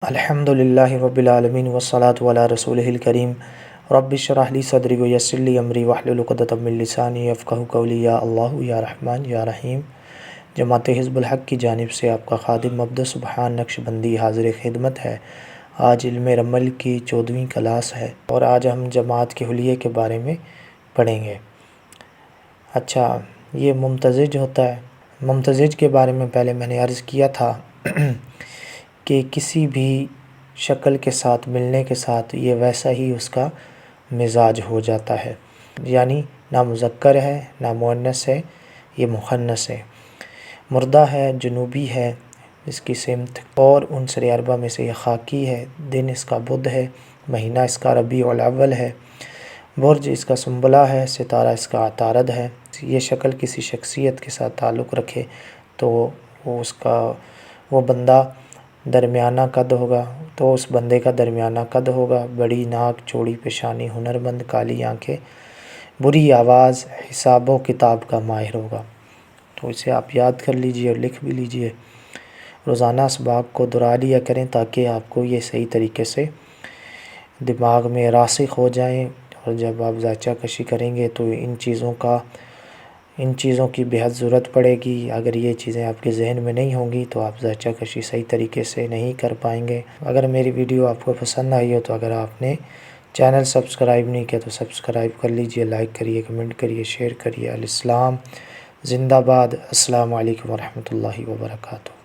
الحمد للہ رب العالمین والصلاة علی رسولہ الکریم رب اشرح لی صدری ویسر لی امری واحلل عقدۃ من لسانی یفقہوا قولی یا اللہ یا رحمن یا رحیم۔ جماعت حزب الحق کی جانب سے آپ کا خادم عبد سبحان نقشبندی حاضر خدمت ہے۔ آج علم رمل کی 14ویں کلاس ہے اور آج ہم جماعت کے حلیے کے بارے میں پڑھیں گے۔ اچھا، یہ ممتزج ہوتا ہے۔ ممتزج کے بارے میں پہلے میں نے عرض کیا تھا کہ کسی بھی شکل کے ساتھ ملنے کے ساتھ یہ ویسا ہی اس کا مزاج ہو جاتا ہے، یعنی نہ مذکر ہے نہ مؤنث ہے، یہ مخنث ہے۔ مردہ ہے، جنوبی ہے اس کی سمت، اور عنصر اربعہ میں سے یہ خاکی ہے۔ دن اس کا بدھ ہے، مہینہ اس کا ربیع الاول ہے، برج اس کا سنبلہ ہے، ستارہ اس کا عطارد ہے۔ یہ شکل کسی شخصیت کے ساتھ تعلق رکھے تو وہ بندہ درمیانہ قد ہوگا، تو اس بندے کا درمیانہ قد ہوگا، بڑی ناک، چوڑی پیشانی، ہنرمند، کالی آنکھیں، بری آواز، حساب و کتاب کا ماہر ہوگا۔ تو اسے آپ یاد کر لیجئے اور لکھ بھی لیجئے۔ روزانہ اسباق کو دہرا لیا کریں تاکہ آپ کو یہ صحیح طریقے سے دماغ میں راسخ ہو جائیں، اور جب آپ ذائچہ کشی کریں گے تو ان چیزوں کی بہت ضرورت پڑے گی۔ اگر یہ چیزیں آپ کے ذہن میں نہیں ہوں گی تو آپ ذائچہ کشی صحیح طریقے سے نہیں کر پائیں گے۔ اگر میری ویڈیو آپ کو پسند آئی ہو تو اگر آپ نے چینل سبسکرائب نہیں کیا تو سبسکرائب کر لیجئے، لائک کریے، کمنٹ کریے، شیئر کریے۔ الاسلام زندہ باد۔ السلام علیکم ورحمۃ اللہ وبرکاتہ۔